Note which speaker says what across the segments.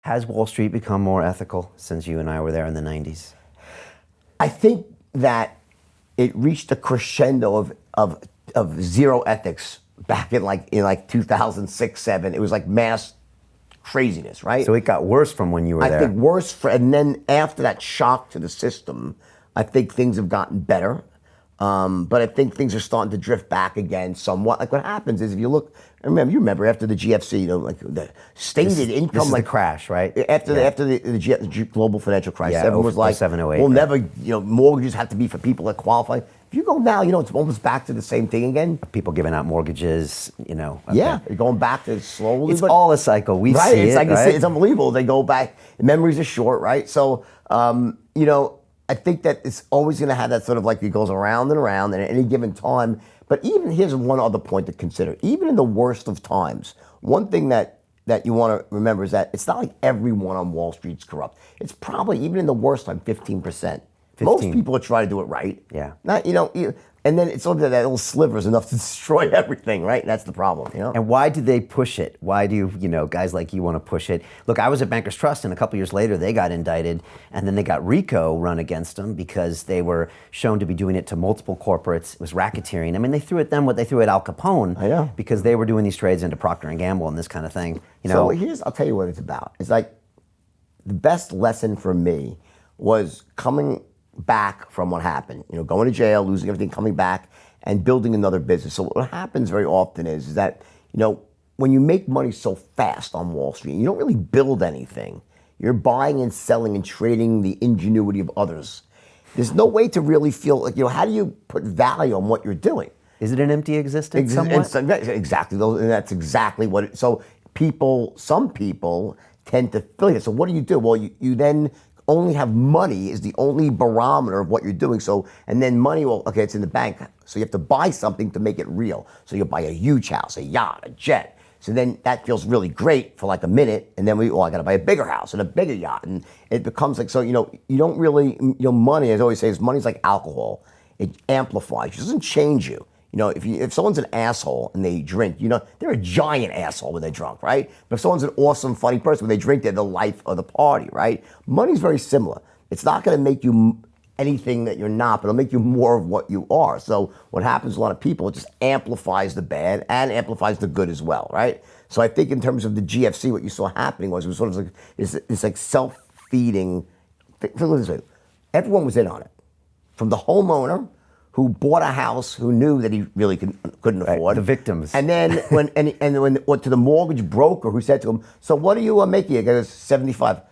Speaker 1: Has Wall Street become more ethical since you and I were there in the 90s?
Speaker 2: I think that it reached a crescendo of zero ethics back in like 2006, 7. It was like mass craziness, right?
Speaker 1: So it got worse from when you were there.
Speaker 2: I think worse, and then after that shock to the system, I think things have gotten better. But I think things are starting to drift back again somewhat. Like what happens is if you look, you remember after the GFC, like the stated income,
Speaker 1: this is
Speaker 2: like
Speaker 1: the crash, right?
Speaker 2: After the global financial crisis, everyone was like,
Speaker 1: 07, 08,
Speaker 2: we'll never, mortgages have to be for people that qualify. If you go now, it's almost back to the same thing again.
Speaker 1: People giving out mortgages,
Speaker 2: Yeah, you're going back to slowly.
Speaker 1: It's all a cycle. We
Speaker 2: right?
Speaker 1: see
Speaker 2: It's
Speaker 1: it,
Speaker 2: like
Speaker 1: right?
Speaker 2: it's unbelievable. They go back. Memories are short, right? So, I think that it's always going to have that sort of like it goes around and around, and at any given time. But even here's one other point to consider. Even in the worst of times, one thing that you want to remember is that it's not like everyone on Wall Street's corrupt. It's probably, even in the worst time, 15%. Most people are trying to do it right.
Speaker 1: Yeah.
Speaker 2: Not, and then it's only that little sliver is enough to destroy everything, right? And that's the problem,
Speaker 1: And why do they push it? Why do, guys like you want to push it? Look, I was at Bankers Trust, and a couple years later, they got indicted, and then they got RICO run against them because they were shown to be doing it to multiple corporates. It was racketeering. I mean, they threw at them what they threw at Al Capone.
Speaker 2: I know.
Speaker 1: Because they were doing these trades into Procter & Gamble and this kind of thing.
Speaker 2: So I'll tell you what it's about. It's like the best lesson for me was coming back from what happened, going to jail, losing everything, coming back and building another business. So what happens very often is that, when you make money so fast on Wall Street, you don't really build anything. You're buying and selling and trading the ingenuity of others. There's no way to really feel like, how do you put value on what you're doing?
Speaker 1: Is it an empty existence somewhat?
Speaker 2: Exactly. And that's exactly what it, so some people tend to feel it. So what do? Well, you then only have money is the only barometer of what you're doing. So, and then money, it's in the bank. So you have to buy something to make it real. So you buy a huge house, a yacht, a jet. So then that feels really great for like a minute. And then I got to buy a bigger house and a bigger yacht. And it becomes like, so, you don't really, money, as I always say, money's like alcohol. It amplifies. It doesn't change you. If someone's an asshole and they drink, they're a giant asshole when they're drunk, right? But if someone's an awesome, funny person, when they drink, they're the life of the party, right? Money's very similar. It's not going to make you anything that you're not, but it'll make you more of what you are. So what happens to a lot of people, it just amplifies the bad and amplifies the good as well, right? So I think in terms of the GFC, what you saw happening was it was sort of like it's like self-feeding. Everyone was in on it, from the homeowner who bought a house, who knew that he really couldn't afford.
Speaker 1: The victims.
Speaker 2: And then when to the mortgage broker who said to him, so what do you make? He goes, 75.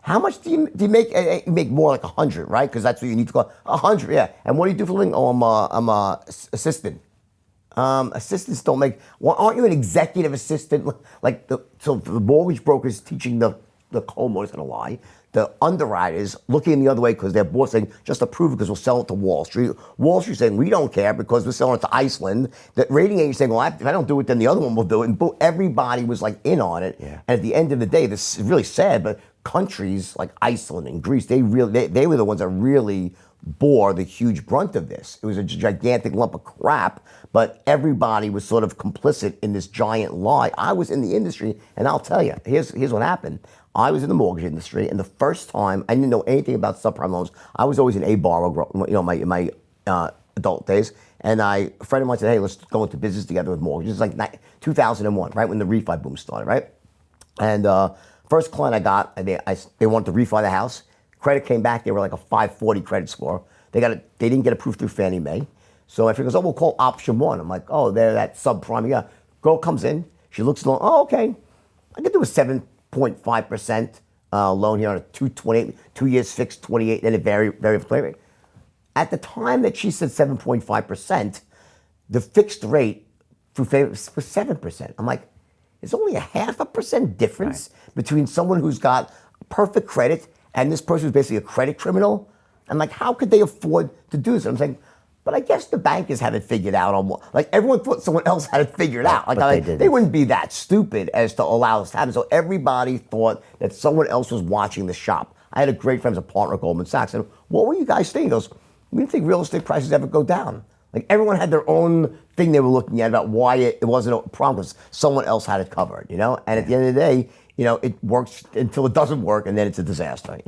Speaker 2: How much do you make? You make more like 100, right? Because that's what you need to call 100, yeah. And what do you do for a living? Oh, I'm a assistant. Assistants don't make. Well, aren't you an executive assistant? So the mortgage broker's teaching the homeowners how to lie. The underwriters looking the other way because their boss saying, just approve it because we'll sell it to Wall Street. Wall Street saying, we don't care because we're selling it to Iceland. The rating agency saying, well, if I don't do it, then the other one will do it. And everybody was like in on it.
Speaker 1: Yeah.
Speaker 2: And at the end of the day, this is really sad, but countries like Iceland and Greece, they were the ones that really bore the huge brunt of this. It was a gigantic lump of crap, but everybody was sort of complicit in this giant lie. I was in the industry, and I'll tell you, here's what happened. I was in the mortgage industry, and the first time I didn't know anything about subprime loans. I was always an A borrower, in my adult days. And a friend of mine said, "Hey, let's go into business together with mortgages." It's like 2001, right when the refi boom started, right? And first client I got, they wanted to refi the house. Credit came back; they were like a 540 credit score. They didn't get approved through Fannie Mae. So I figured, we'll call option one. I'm like, oh, they're that subprime. Yeah, girl comes in, she looks along. Oh, okay, I could do a 7.5% loan here on a 228, 2 years fixed, 28, and a variable rate. At the time that she said 7.5%, the fixed rate was 7%. I'm like, it's only a 0.5% difference between someone who's got perfect credit and this person who's basically a credit criminal. I'm like, how could they afford to do this? I'm saying, but I guess the bankers have it figured out on what, like everyone thought someone else had it figured out. Like they wouldn't be that stupid as to allow this to happen. So everybody thought that someone else was watching the shop. I had a great friend, a partner at Goldman Sachs, and what were you guys thinking? He goes, we didn't think real estate prices ever go down. Like everyone had their own thing they were looking at about why it wasn't a problem because someone else had it covered, And at the end of the day, it works until it doesn't work, and then it's a disaster.